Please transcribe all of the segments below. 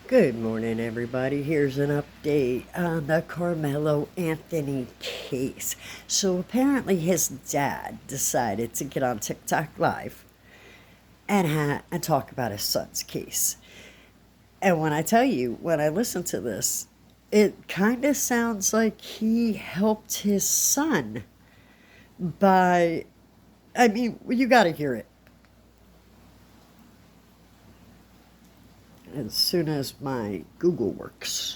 Good morning, everybody. Here's an update on the Carmelo Anthony case. So, apparently, his dad decided to get on TikTok Live and talk about his son's case. And when I tell you, when I listen to this, it kind of sounds like he helped his son by, I mean, you got to hear it. As soon as my Google works.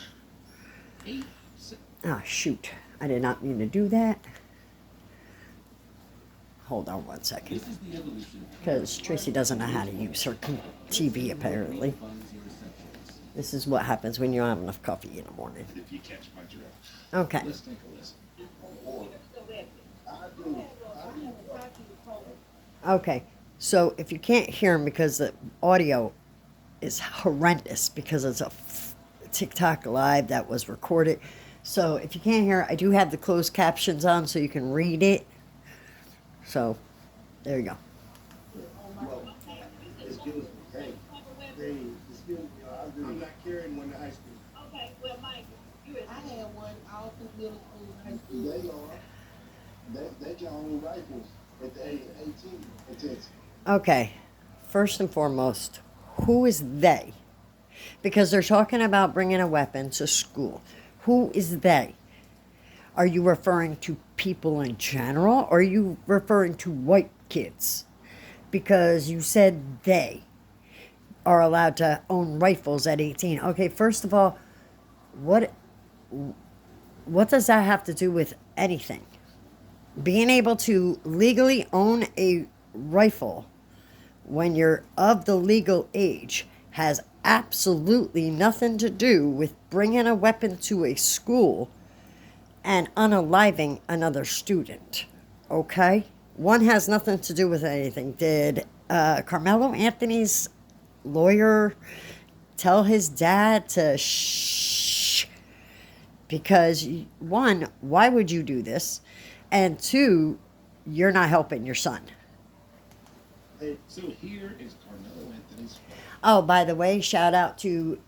Ah, shoot. I did not mean to do that. Hold on one second. Because Tracy doesn't know how to use her TV, apparently. This is what happens when you don't have enough coffee in the morning. If you catch my drift. Okay. Let's take a listen. Okay. So if you can't hear him because the audio is horrendous because it's a TikTok live that was recorded. So if you can't hear, I do have the closed captions on so you can read it. So there you go. Well, excuse me. Hey, excuse me. I'm not carrying one to high school. Okay, well, Mike, I had one all through middle school and high school. They are. They can own rifles at the age of 18 in Texas. Okay. First and foremost, who is they? Because they're talking about bringing a weapon to school. Who is they? Are you referring to people in general, or are you referring to white kids? Because you said they are allowed to own rifles at 18. Okay, first of all, what does that have to do with anything? Being able to legally own a rifle when you're of the legal age has absolutely nothing to do with bringing a weapon to a school and unaliving another student. Okay? One has nothing to do with anything. Did Carmelo Anthony's lawyer tell his dad to shh? Because, one, why would you do this? And two, you're not helping your son. So here is Karmelo Anthony's father. Oh, by the way, shout out to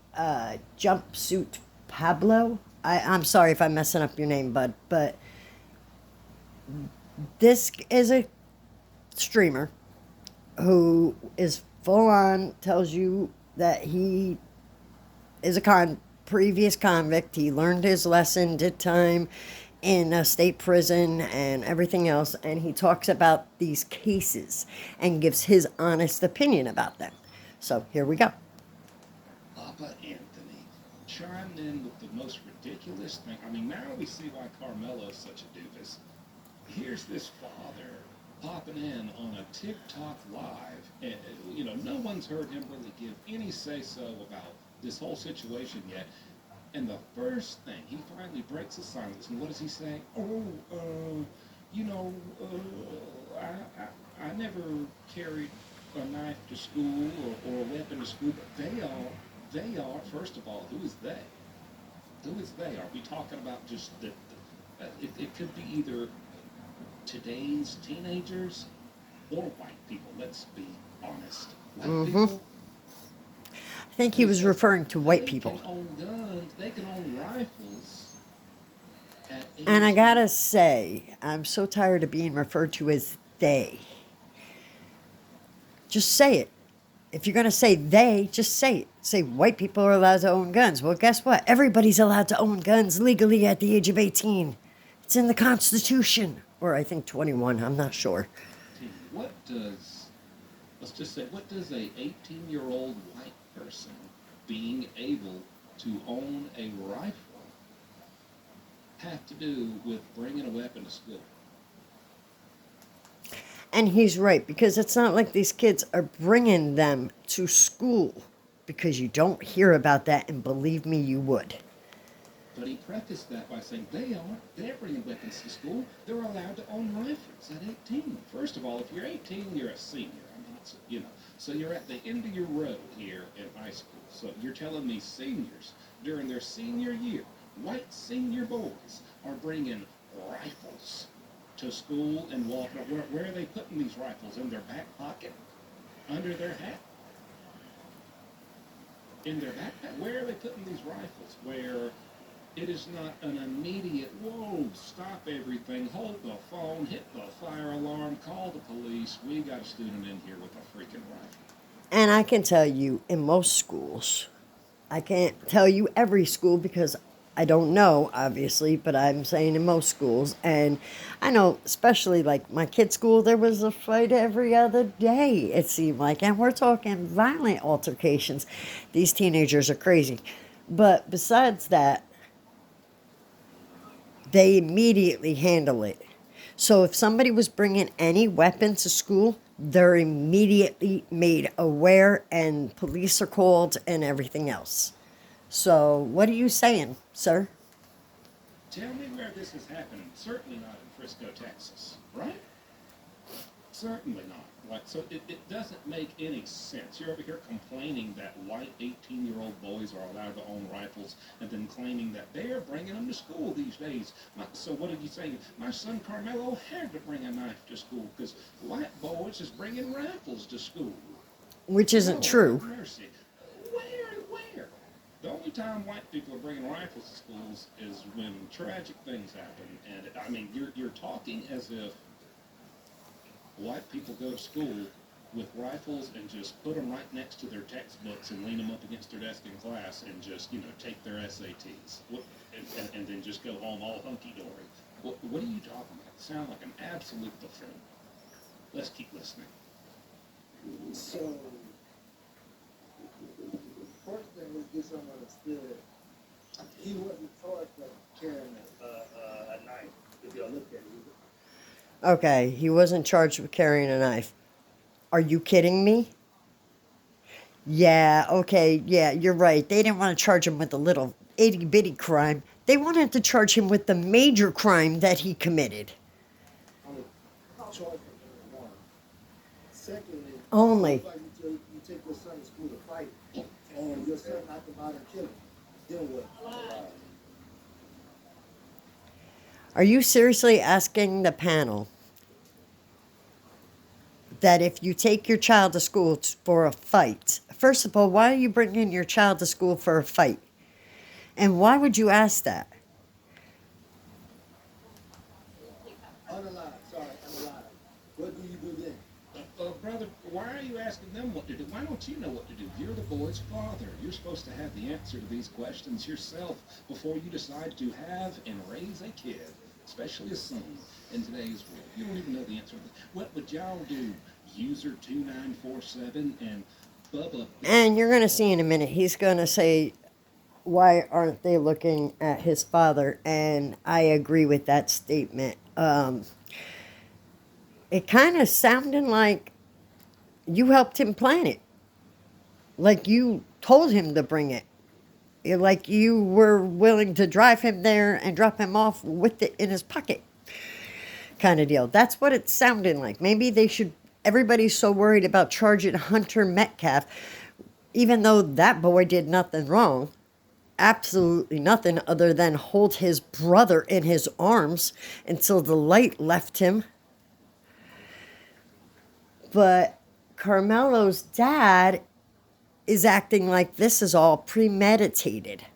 Jumpsuit Pablo. I'm sorry if I'm messing up your name, bud, but this is a streamer who is full on, tells you that he is a previous convict. He learned his lesson, did time in a state prison and everything else, and he talks about these cases and gives his honest opinion about them. So here we go. Papa Anthony chimed in with the most ridiculous thing. I mean, now we see why Carmelo is such a doofus. Here's this father popping in on a TikTok live, and no one's heard him really give any say-so about this whole situation yet. And the first thing, he finally breaks the silence, and what does he say? Oh, I never carried a knife to school or a weapon to school, but they are, first of all, who is they? Who is they? Are we talking about just that? It could be either today's teenagers or white people. Let's be honest. White people. I think he was referring to white They people. can own guns. They can own rifles. At And I age gotta say, I'm so tired of being referred to as they. Just say it. If you're gonna say they, just say it. Say white people are allowed to own guns. Well, guess what? Everybody's allowed to own guns legally at the age of 18. It's in the Constitution. Or I think 21, I'm not sure. let's just say, what does a 18-year-old white person being able to own a rifle have to do with bringing a weapon to school? And he's right, because it's not like these kids are bringing them to school, because you don't hear about that, and believe me, you would. But he prefaced that by saying they're bringing weapons to school. They're allowed to own rifles at 18. First of all, if you're 18, you're a senior. I mean, so you're at the end of your road here in high school. So you're telling me seniors during their senior year, white senior boys are bringing rifles to school and walking. Where are they putting these rifles? In their back pocket? Under their hat? in their backpack. Where are they putting these rifles? Where it is not an immediate, whoa, stop everything, hold the phone, hit the fire alarm, call the police. We got a student in here with a freaking rifle. And I can tell you, in most schools, I can't tell you every school because I don't know, obviously, but I'm saying in most schools. And I know, especially like my kid's school, there was a fight every other day, it seemed like. And we're talking violent altercations. These teenagers are crazy. But besides that, they immediately handle it. So if somebody was bringing any weapon to school, they're immediately made aware and police are called and everything else. So what are you saying, sir? Tell me where this is happening. Certainly not in Frisco, Texas, right? Certainly not. Like, so it doesn't make any sense. You're over here complaining that white 18-year-old boys are allowed to own rifles and then claiming that they're bringing them to school these days. So what are you saying? My son Carmelo had to bring a knife to school because white boys is bringing rifles to school. Which isn't Lord true. have mercy. Where? The only time white people are bringing rifles to schools is when tragic things happen. And I mean, you're talking as if white people go to school with rifles and just put them right next to their textbooks and lean them up against their desk in class and just, take their SATs. And then just go home all hunky-dory. What are you talking about? Sound like an absolute buffoon. Let's keep listening. So, first thing, let's get something understood. He wasn't charged with carrying a knife. If y'all look at it. Okay, he wasn't charged with carrying a knife. Are you kidding me? Yeah, okay, yeah, you're right. They didn't want to charge him with a little itty bitty crime. They wanted to charge him with the major crime that he committed. I'm charged for one. Secondly, Only. it's like you take your son to school to fight, and your son knocked him out and killed him. Then what? Are you seriously asking the panel that if you take your child to school for a fight, first of all, why are you bringing your child to school for a fight? And why would you ask that? Unalive, sorry, unalive. What do you do then? Brother, why are you asking them what to do? Why don't you know what to do? You're the boy's father. You're supposed to have the answer to these questions yourself before you decide to have and raise a kid, especially a son, in today's world. You don't even know the answer to this. What would y'all do? User 2947 and Bubba. And you're going to see in a minute, he's going to say, why aren't they looking at his father? And I agree with that statement. It kind of sounded like you helped him plan it. Like you told him to bring it. Like you were willing to drive him there and drop him off with it in his pocket. Kind of deal. That's what it sounded like. Maybe they should, everybody's so worried about charging Hunter Metcalf, even though that boy did nothing wrong. Absolutely nothing other than hold his brother in his arms until the light left him. But Carmelo's dad is acting like this is all premeditated.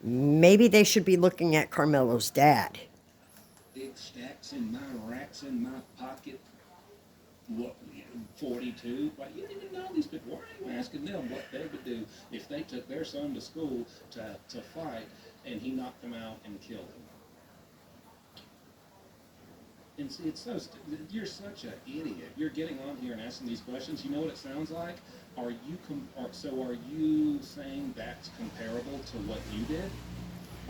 Maybe they should be looking at Carmelo's dad. Big stacks in my racks in my pocket. What, 42? Like, you don't even know these people. Why are you asking them what they would do if they took their son to school to fight and he knocked them out and killed him? And see, it's so you're such an idiot. You're getting on here and asking these questions. You know what it sounds like? Are you saying that's comparable to what you did?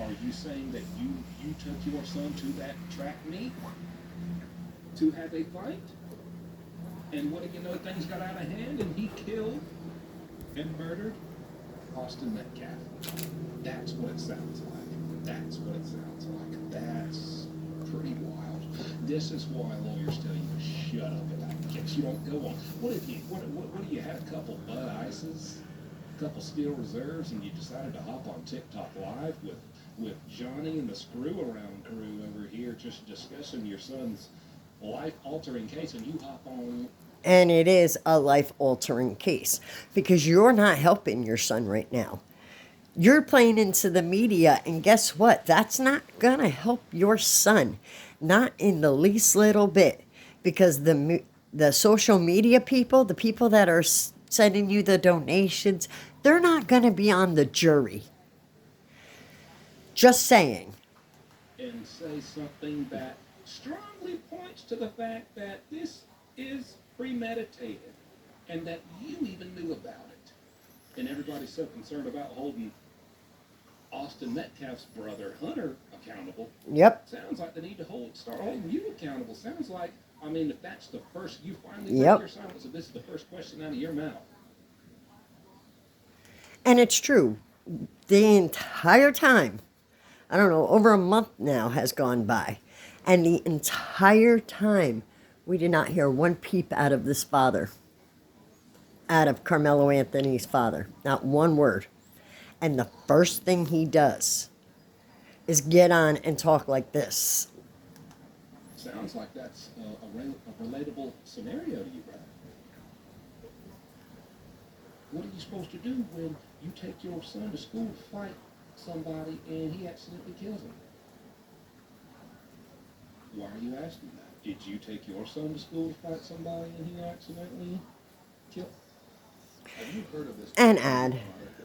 Are you saying that you took your son to that track meet to have a fight? And what do you know? Things got out of hand and he killed and murdered Austin Metcalf. That's what it sounds like. That's what it sounds like. That's pretty wild. This is why lawyers tell you to shut up about case. You don't go on. What if you? What do you had a couple Bud Ices, a couple Steel Reserves, and you decided to hop on TikTok Live with Johnny and the Screw Around crew over here, just discussing your son's life-altering case, and you hop on And it is a life-altering case because you're not helping your son right now. You're playing into the media, and guess what? That's not going to help your son, not in the least little bit, because the social media people, the people that are sending you the donations, they're not going to be on the jury. Just saying. And say something that strongly points to the fact that this is premeditated and that you even knew about it. And everybody's so concerned about holding Austin Metcalf's brother Hunter accountable. Yep. Sounds like they need to start holding you accountable. Sounds like, I mean, if that's the first, you finally Yep. break your silence, if this is the first question out of your mouth. And it's true. The entire time, I don't know, over a month now has gone by. And the entire time, we did not hear one peep out of this father, out of Karmelo Anthony's father. Not one word. And the first thing he does is get on and talk like this. Sounds like that's a relatable scenario to you, brother. What are you supposed to do when you take your son to school to fight somebody and he accidentally kills him? Why are you asking that? Did you take your son to school to fight somebody and he accidentally killed? Have you heard of this? An ad.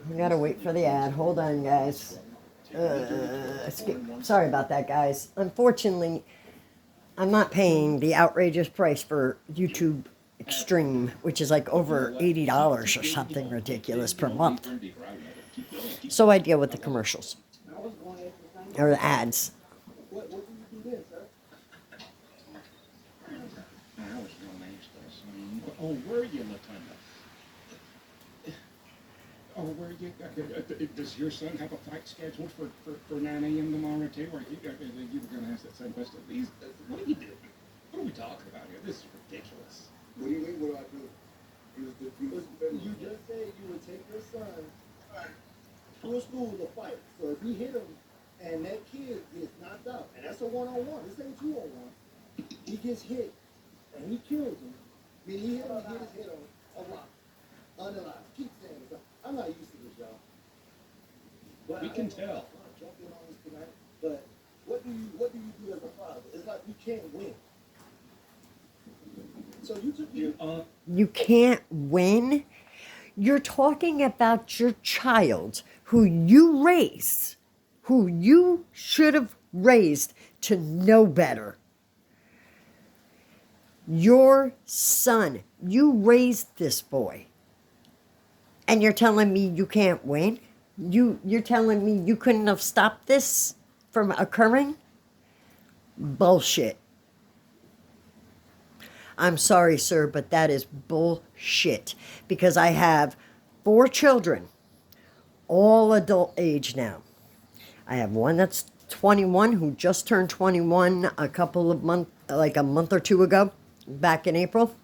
We gotta wait for the ad. Hold on, guys. Sorry about that, guys. Unfortunately, I'm not paying the outrageous price for YouTube Extreme, which is like over $80 or something ridiculous per month. So I deal with the commercials or the ads. What do you do then, sir? I was going to ask this. Oh, where are you, Lieutenant? Oh, where you? Does your son have a fight scheduled for 9 a.m. tomorrow too? Or you were going to ask that same question? What are you doing? What are we talking about here? This is ridiculous. What do you mean? What do I do? You just said you would take your son to a school to fight. So if he hit him and that kid gets knocked out, and that's a one-on-one. This ain't 2-on-1. He gets hit and he kills him. I mean, he hit him and hit his head on a rock. Unalive. Keep saying it. I'm not used to this, y'all. But We can tell. I'm not jumping on this tonight. But what do you do as a father? It's like you can't win. So you took You can't win. You're talking about your child who you raised, who you should have raised to know better. Your son, you raised this boy. And you're telling me you can't win? You're telling me you couldn't have stopped this from occurring? Bullshit. I'm sorry, sir, but that is bullshit. Because I have 4 children, all adult age now. I have one that's 21 who just turned 21 a month or two ago, back in April.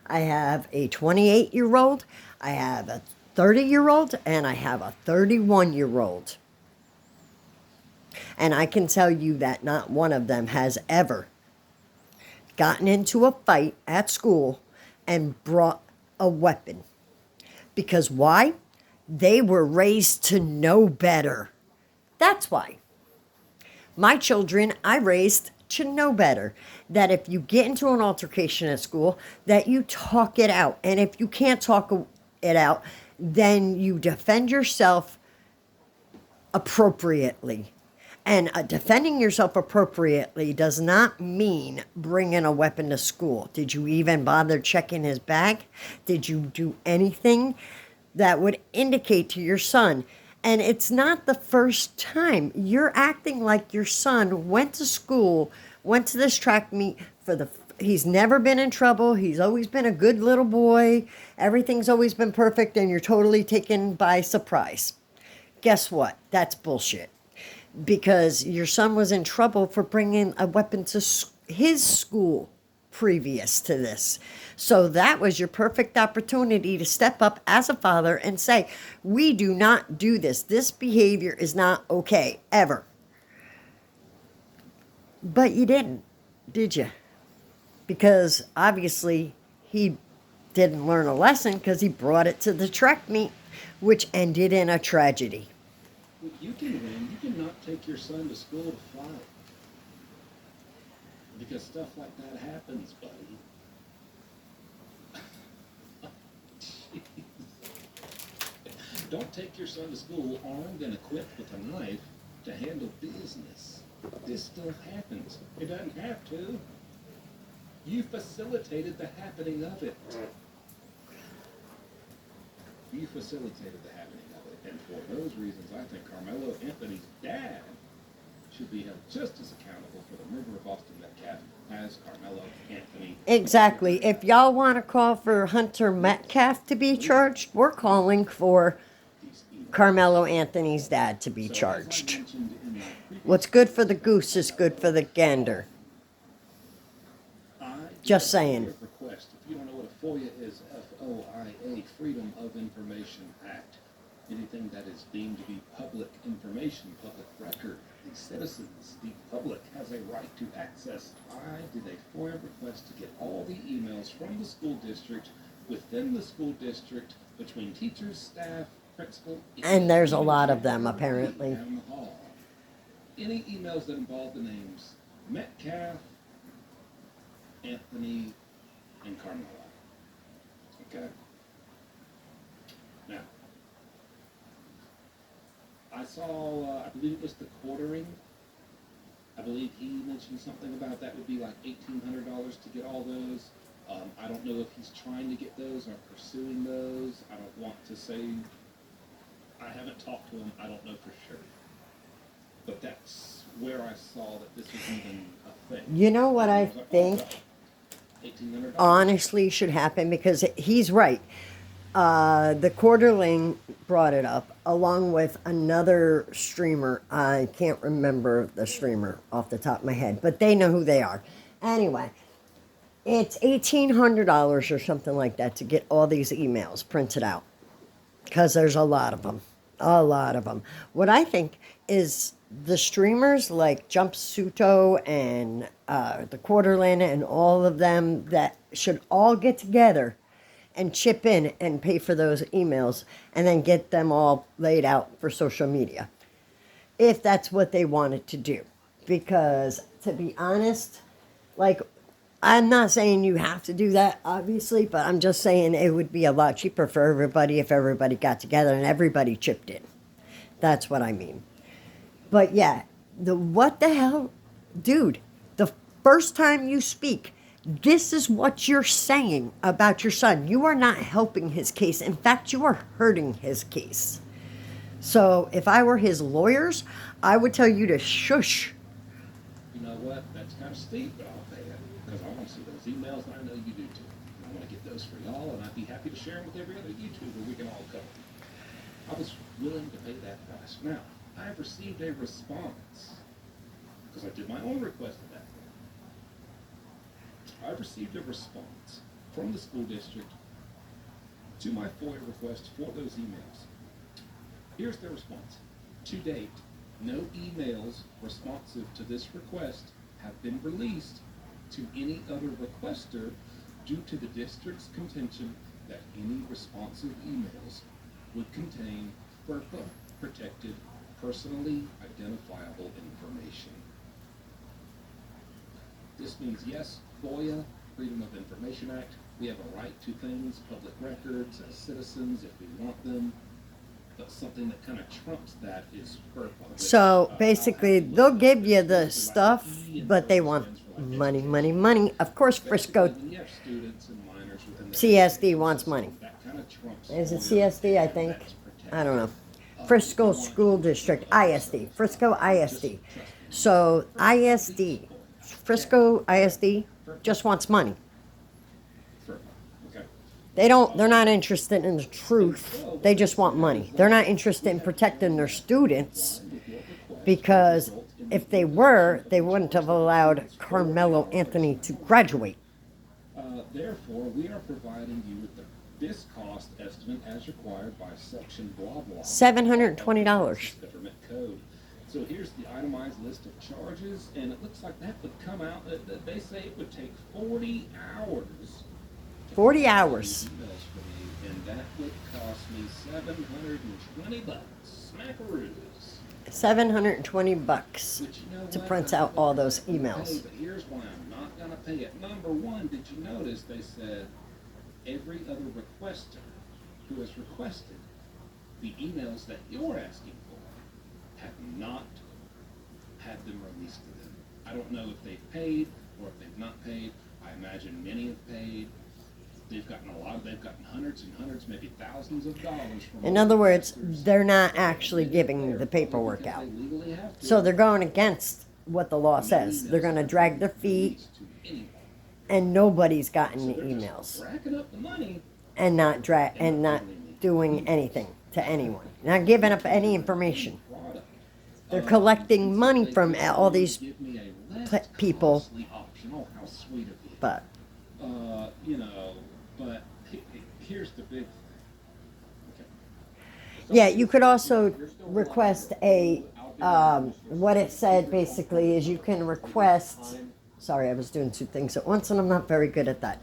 I have a 28-year-old. I have a 30-year-old, and I have a 31-year-old. And I can tell you that not one of them has ever gotten into a fight at school and brought a weapon. Because why? They were raised to know better. That's why. My children, I raised to know better. That if you get into an altercation at school, that you talk it out. And if you can't talk it out, then you defend yourself appropriately. And defending yourself appropriately does not mean bringing a weapon to school. Did you even bother checking his bag? Did you do anything that would indicate to your son? And it's not the first time. You're acting like your son went to school, went to this track meet he's never been in trouble. He's always been a good little boy. Everything's always been perfect, and you're totally taken by surprise. Guess what? That's bullshit. Because your son was in trouble for bringing a weapon to his school previous to this. So that was your perfect opportunity to step up as a father and say, we do not do this. This behavior is not okay, ever. But you didn't, did you? Because obviously he didn't learn a lesson because he brought it to the track meet, which ended in a tragedy. You can win. You cannot take your son to school to fly. Because stuff like that happens, buddy. Don't take your son to school armed and equipped with a knife to handle business. This still happens. It doesn't have to. You facilitated the happening of it. You facilitated the happening of it. And for those reasons, I think Karmelo Anthony's dad should be held just as accountable for the murder of Austin Metcalf as Karmelo Anthony. Exactly. If y'all want to call for Hunter Metcalf to be charged, we're calling for Karmelo Anthony's dad to be charged. What's good for the goose is good for the gander. Just saying. Request. If you don't know what a FOIA is, FOIA, Freedom of Information Act. Anything that is deemed to be public information, public record. The citizens, the public, has a right to access. I did a FOIA request to get all the emails from the school district, within the school district, between teachers, staff, principal. And there's a lot of them, apparently. And the hall. Any emails that involve the names Metcalf, Anthony, and Karmelo. Okay? Now, I saw, I believe it was the quartering. I believe he mentioned something about that would be like $1,800 to get all those. I don't know if he's trying to get those or pursuing those. I don't want to say, I haven't talked to him. I don't know for sure. But that's where I saw that this was even a thing. You know what I think $1,800. honestly should happen, because he's right. The Quarterling brought it up along with another streamer. I can't remember the streamer off the top of my head, but they know who they are. Anyway, it's $1,800 or something like that to get all these emails printed out, because there's a lot of them. A lot of them. What I think is the streamers like Jumpsuito and the Quarterland and all of them, that should all get together and chip in and pay for those emails and then get them all laid out for social media, if that's what they wanted to do. Because to be honest, like, I'm not saying you have to do that, obviously, but I'm just saying it would be a lot cheaper for everybody if everybody got together and everybody chipped in. That's what I mean. But yeah, what the hell? Dude, the first time you speak, this is what you're saying about your son. You are not helping his case. In fact, you are hurting his case. So if I were his lawyers, I would tell you to shush. You know what? That's kind of steep, but I'll pay it because I want to see those emails, and I know you do too. And I want to get those for y'all, and I'd be happy to share them with every other YouTuber. We can all cover them. I was willing to pay that price. Now, I have received a response because I did my own request of that. I received a response from the school district to my FOIA request for those emails. Here's their response. To date, no emails responsive to this request have been released to any other requester due to the district's contention that any responsive emails would contain FERPA-protected, personally identifiable information. This means yes, FOIA, Freedom of Information Act, we have a right to things, public records, as citizens, if we want them. But something that kind of trumps that is FERPA. So basically, they'll give you the stuff, but they want money, money, money. Of course, Frisco CSD wants money. Is it CSD, I think? I don't know. Frisco School District, ISD. Frisco ISD. So ISD, Frisco ISD just wants money. They're not interested in the truth. They just want money. They're not interested in protecting their students, because if they were, they wouldn't have allowed Karmelo Anthony to graduate. Therefore, we are providing you with this cost estimate as required by section blah blah. $720. Government code. So here's the itemized list of charges, and it looks like that would come out. They say it would take 40 hours 40 hours. Emails from you, and that would cost me $720. Smackaroos. $720 But you know to what? print I'm out not all gonna those pay, emails. but here's why I'm not gonna pay it. Number one, did you notice they said every other requester who has requested the emails that you're asking for have not had them released to them. I don't know if they've paid or if they've not paid. I imagine many have paid. They've gotten hundreds and hundreds, maybe thousands of dollars from In other words, requesters. they're not actually giving the paperwork out. So they're going against what the law says. They're going to drag their feet, and nobody's gotten the emails Racking up the money. and not doing anything to anyone, not giving up any information. They're collecting money from all these people, Oh, how sweet of you. but You know, but here's the big thing. Okay. yeah, you could also request a, what it said basically is you can request, sorry, I was doing two things at once and I'm not very good at that.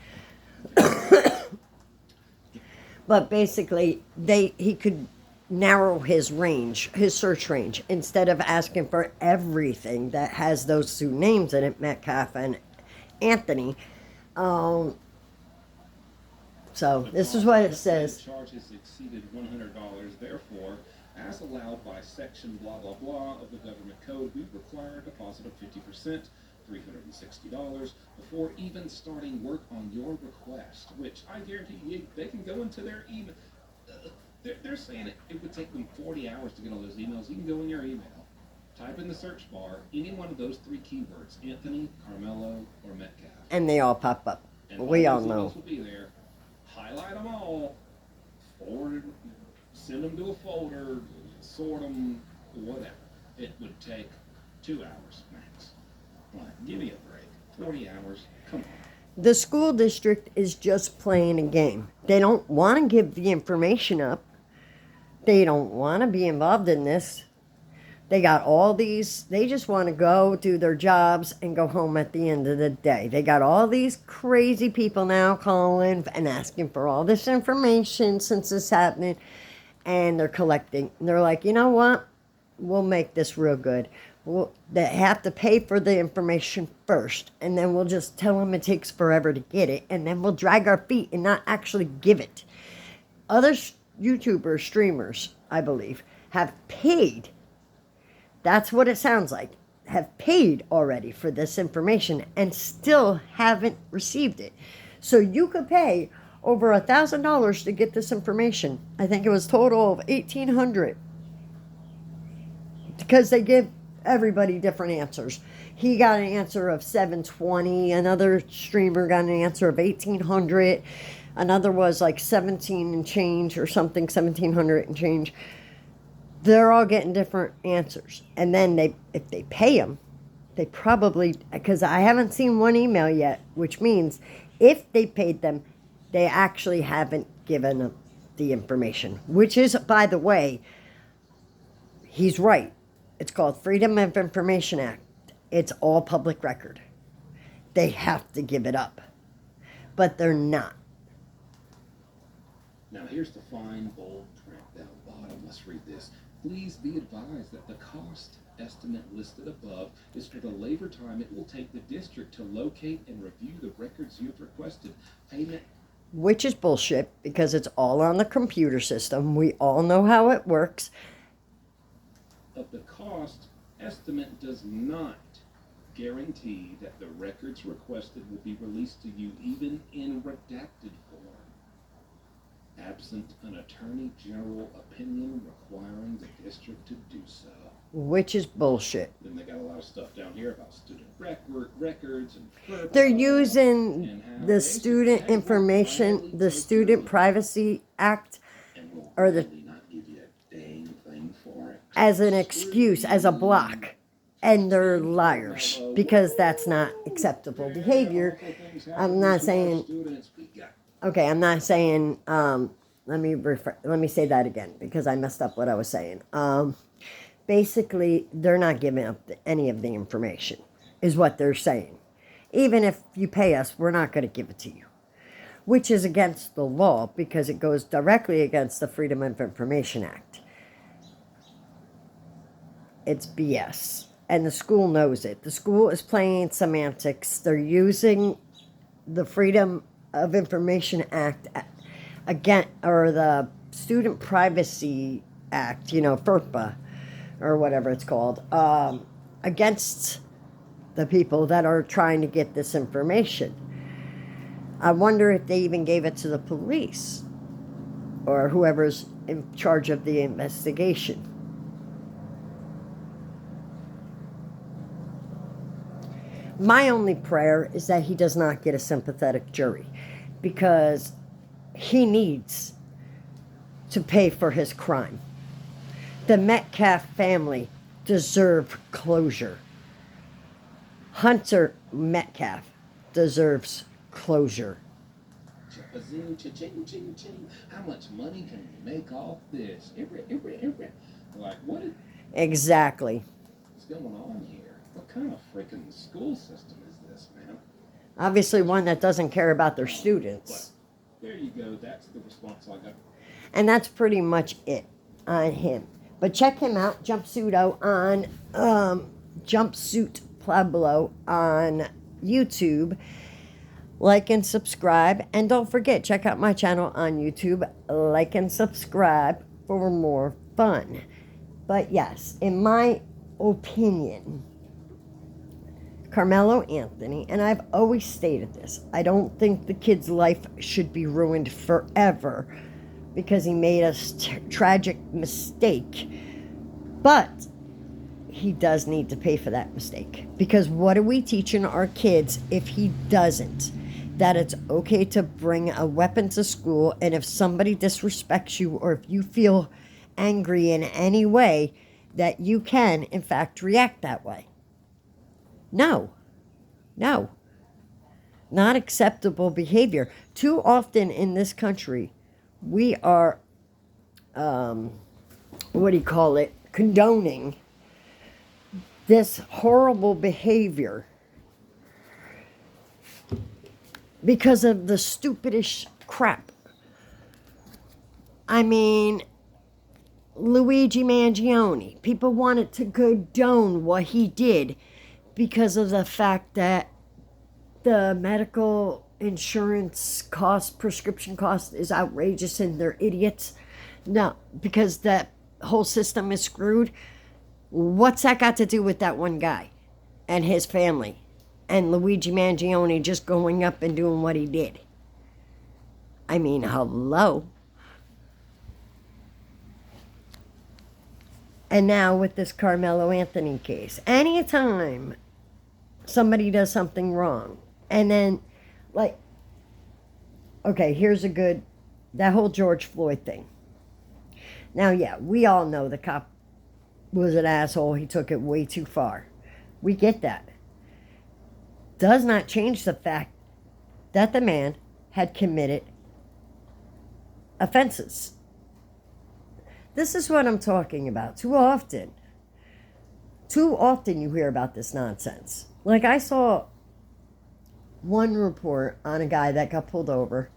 But basically, he could narrow his range, his search range, instead of asking for everything that has those two names in it, Metcalf and Anthony. So this is what it says. Charges exceeded $100. Therefore, as allowed by section blah blah blah of the government code, we require a deposit of 50%, $360, before even starting work on your request. Which I guarantee you, they can go into their email. They're saying it would take them 40 hours to get all those emails. You can go in your email, type in the search bar any one of those three keywords: Anthony, Karmelo, or Metcalf. And they all pop up. And We all those know. emails will be there. Highlight them all, forward, send them to a folder, sort them, whatever. It would take 2 hours max. Like, give me a break. 40 hours, come on. The school district is just playing a game. They don't want to give the information up. They don't want to be involved in this. They got all these, they just want to go do their jobs and go home at the end of the day. They got all these crazy people now calling and asking for all this information since it's happening. And they're collecting. And they're like, you know what? We'll make this real good. They have to pay for the information first. And then we'll just tell them it takes forever to get it. And then we'll drag our feet and not actually give it. Other YouTubers, streamers, I believe, have paid. That's what it sounds like. Have paid already for this information and still haven't received it. So you could pay over $1,000 to get this information. I think it was total of $1,800 because they give everybody different answers. He got an answer of $720. Another streamer got an answer of $1,800. Another was like 17 and change or something, 1,700 and change. They're all getting different answers. And then if they pay them, they probably, because I haven't seen one email yet, which means if they paid them, they actually haven't given them the information, which is, by the way, he's right. It's called Freedom of Information Act. It's all public record. They have to give it up, but they're not. Now here's the fine, bold print down the bottom. Let's read this. Please be advised that the cost estimate listed above is for the labor time it will take the district to locate and review the records you've requested. Payment, which is bullshit because it's all on the computer system. We all know how it works. of the cost estimate does not guarantee that the records requested will be released to you even in redacted form, absent an attorney general opinion requiring the district to do so. Which is bullshit. Then they got a lot of stuff down here about student records and They're using the Student Information, the Student Privacy Act, or the not give you a dang thing for it. as an excuse, as a block. And they're liars because that's not acceptable behavior. I'm not saying, okay, I'm not saying, let me say that again because I messed up what I was saying. Basically, they're not giving up any of the information, is what they're saying. Even if you pay us, we're not going to give it to you. which is against the law because it goes directly against the Freedom of Information Act. It's BS. And the school knows it. The school is playing semantics. They're using the Freedom of Information Act again, or the Student Privacy Act, FERPA, or whatever it's called, against the people that are trying to get this information. I wonder if they even gave it to the police or whoever's in charge of the investigation. My only prayer is that he does not get a sympathetic jury, because he needs to pay for his crime. The Metcalf family deserve closure. Hunter Metcalf deserves closure. Cha-ching. How much money can you make off this? Like, what is Exactly. going on here? What kind of freaking school system is this, man? Obviously one that doesn't care about their students. There you go. That's the response I got. And that's pretty much it on him. But check him out, Jumpsuito on Jumpsuit Pueblo on YouTube. Like and subscribe. And don't forget, check out my channel on YouTube. Like and subscribe for more fun. But yes, in my opinion, Karmelo Anthony, and I've always stated this, I don't think the kid's life should be ruined forever because he made a tragic mistake. But he does need to pay for that mistake. Because what are we teaching our kids if he doesn't? That it's okay to bring a weapon to school, and if somebody disrespects you or if you feel angry in any way, that you can, in fact, react that way. No. Not acceptable behavior. Too often in this country, we are, condoning this horrible behavior because of the stupidest crap. I mean, Luigi Mangione, people wanted to condone what he did because of the fact that the medical insurance cost, prescription cost is outrageous and they're idiots. No, because that whole system is screwed. What's that got to do with that one guy and his family and Luigi Mangione just going up and doing what he did? I mean, hello. And now with this Karmelo Anthony case, anytime somebody does something wrong, and then, like, okay, here's a good, that whole George Floyd thing. Now, yeah, we all know the cop was an asshole. He took it way too far. We get that. Does not change the fact that the man had committed offenses. This is what I'm talking about. Too often you hear about this nonsense. Like, I saw one report on a guy that got pulled over.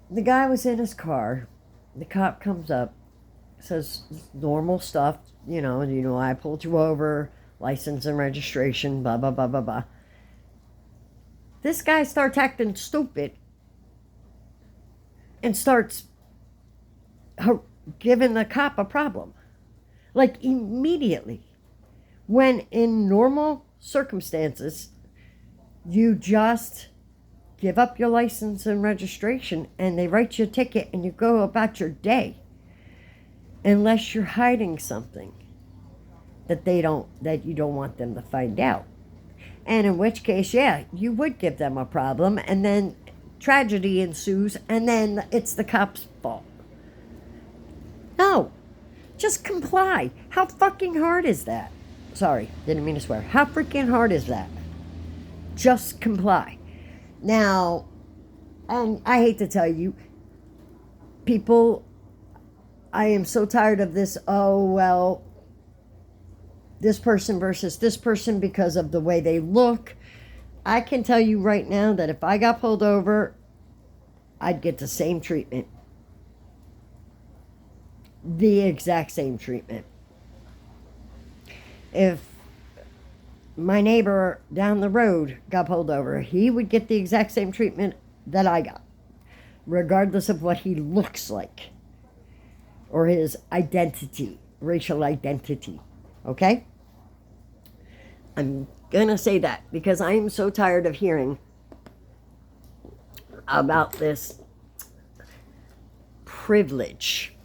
The guy was in his car. The cop comes up, says normal stuff, I pulled you over, license and registration, blah, blah, blah, blah, blah. This guy starts acting stupid and starts giving the cop a problem. Like, immediately. When in normal circumstances, you just give up your license and registration and they write you a ticket and you go about your day. Unless you're hiding something that you don't want them to find out. And in which case, yeah, you would give them a problem, and then tragedy ensues, and then it's the cop's fault. No, just comply. How fucking hard is that? Sorry, didn't mean to swear. How freaking hard is that? Just comply. Now, and I hate to tell you, people, I am so tired of this, this person versus this person because of the way they look, I can tell you right now that if I got pulled over, I'd get the same treatment. The exact same treatment. If my neighbor down the road got pulled over, he would get the exact same treatment that I got, regardless of what he looks like or his identity, racial identity. Okay? I'm gonna say that because I am so tired of hearing about this privilege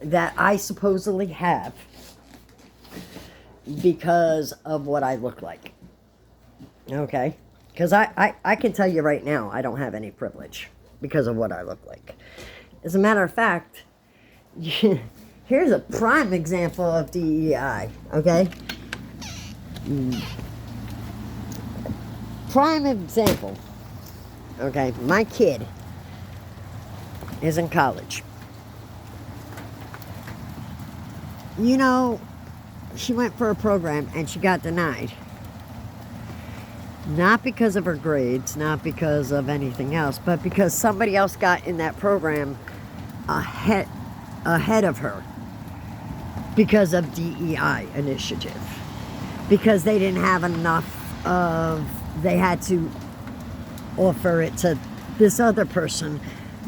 that I supposedly have because of what I look like. Okay? Because I can tell you right now, I don't have any privilege because of what I look like. As a matter of fact, here's a prime example of DEI. Okay? Prime example. Okay, my kid is in college. You know, she went for a program and she got denied. Not because of her grades, not because of anything else, but because somebody else got in that program ahead of her because of DEI initiative. Because they didn't have enough of, they had to offer it to this other person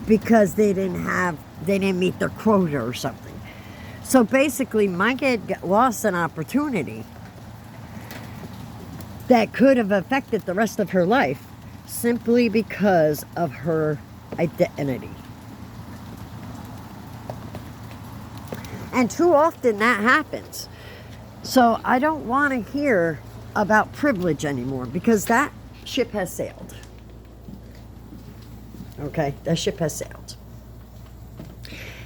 because they didn't meet their quota or something. So basically, my kid lost an opportunity that could have affected the rest of her life simply because of her identity. And too often that happens. So I don't want to hear about privilege anymore because that ship has sailed. Okay, that ship has sailed.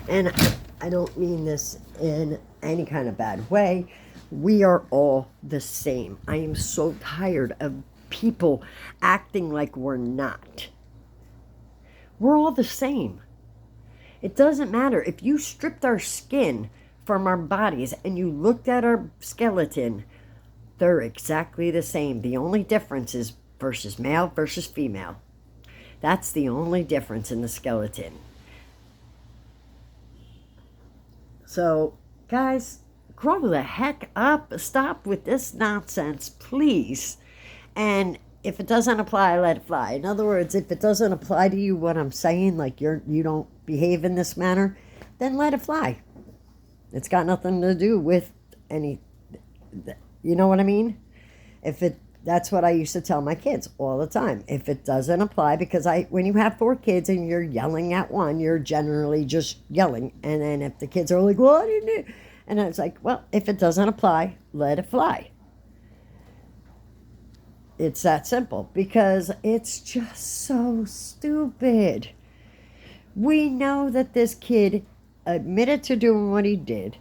And I don't mean this in any kind of bad way. We are all the same. I am so tired of people acting like we're not. We're all the same. It doesn't matter. If you stripped our skin from our bodies and you looked at our skeleton, they're exactly the same. The only difference is versus male versus female. That's the only difference in the skeleton. So, guys, grow the heck up. Stop with this nonsense, please. And if it doesn't apply, let it fly. In other words, if it doesn't apply to you, what I'm saying, like you don't behave in this manner, then let it fly. It's got nothing to do with any, you know what I mean? That's what I used to tell my kids all the time. If it doesn't apply, because when you have 4 kids and you're yelling at one, you're generally just yelling. And then if the kids are like, well, I didn't, and it's like, well, if it doesn't apply, let it fly. It's that simple because it's just so stupid. We know that this kid admitted to doing what he did.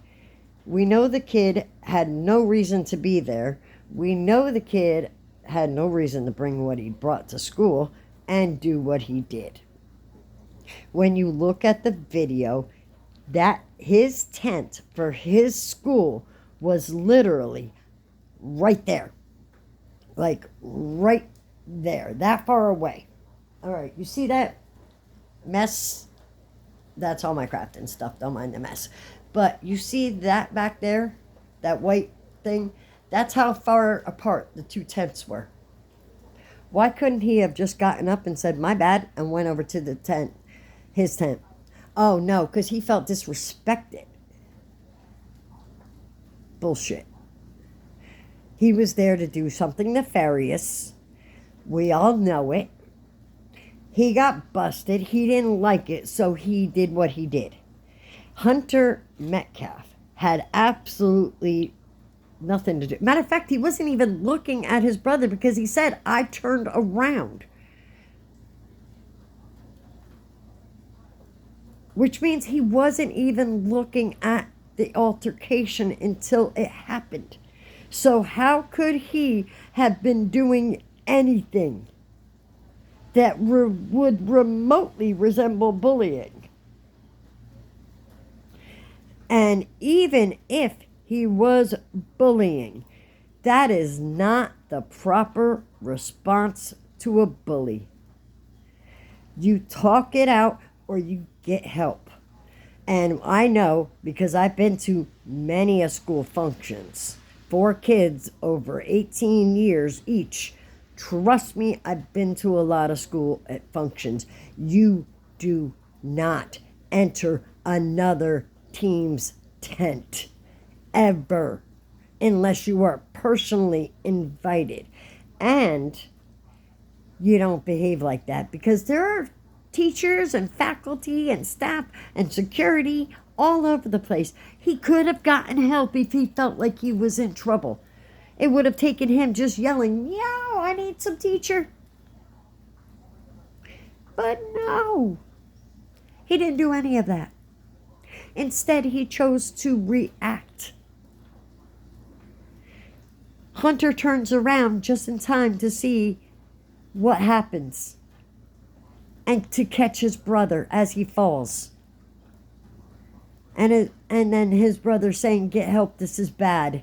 We know the kid had no reason to be there. We know the kid had no reason to bring what he brought to school and do what he did. When you look at the video, that his tent for his school was literally right there. Like right there, that far away. All right, you see that mess? That's all my crafting stuff, don't mind the mess. But you see that back there, that white thing? That's how far apart the 2 tents were. Why couldn't he have just gotten up and said, my bad, and went over to the tent, his tent? Oh, no, because he felt disrespected. Bullshit. He was there to do something nefarious. We all know it. He got busted. He didn't like it, so he did what he did. Hunter Metcalf had absolutely nothing to do. Matter of fact, he wasn't even looking at his brother because he said, I turned around. Which means he wasn't even looking at the altercation until it happened. So how could he have been doing anything that would remotely resemble bullying? And even if he was bullying, that is not the proper response to a bully. You talk it out or you get help. And I know because I've been to many a school functions for kids over 18 years each. Trust me, I've been to a lot of school functions. You do not enter another team's tent ever unless you are personally invited. And you don't behave like that because there are teachers and faculty and staff and security all over the place. He could have gotten help if he felt like he was in trouble. It would have taken him just yelling, "Yo, I need some teacher." But no, he didn't do any of that. Instead, he chose to react. Hunter turns around just in time to see what happens and to catch his brother as he falls. And then his brother saying, "Get help, this is bad."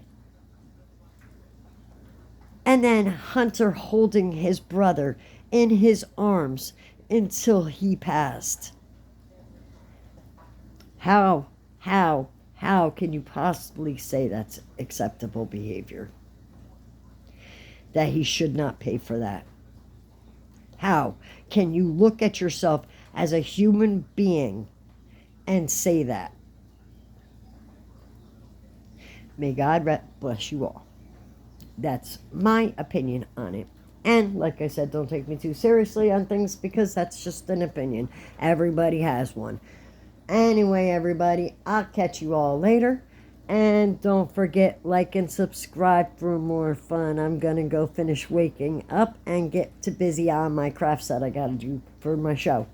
And then Hunter holding his brother in his arms until he passed. How can you possibly say that's acceptable behavior? That he should not pay for that? How can you look at yourself as a human being and say that? May God bless you all. That's my opinion on it. And like I said, don't take me too seriously on things because that's just an opinion. Everybody has one. Anyway, everybody, I'll catch you all later. And don't forget, like and subscribe for more fun. I'm going to go finish waking up and get to busy on my crafts that I got to do for my show.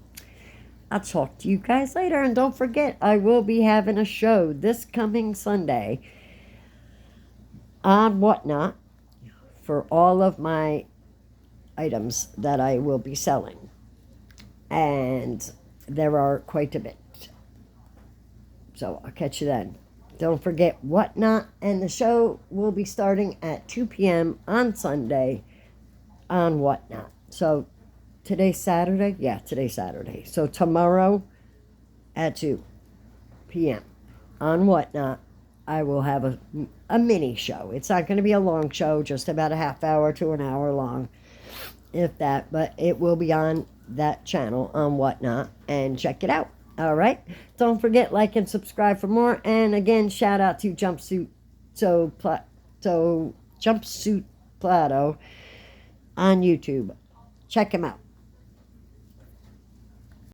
I'll talk to you guys later. And don't forget, I will be having a show this coming Sunday on Whatnot for all of my items that I will be selling. And there are quite a bit. So I'll catch you then. Don't forget Whatnot, and the show will be starting at 2 p.m. on Sunday on Whatnot. So today's Saturday? Yeah, today's Saturday. So tomorrow at 2 p.m. on Whatnot, I will have a mini show. It's not going to be a long show, just about a half hour to an hour long, if that. But it will be on that channel on Whatnot, and check it out. All right. Don't forget, like and subscribe for more. And again, shout out to Jumpsuit Plato on YouTube. Check him out.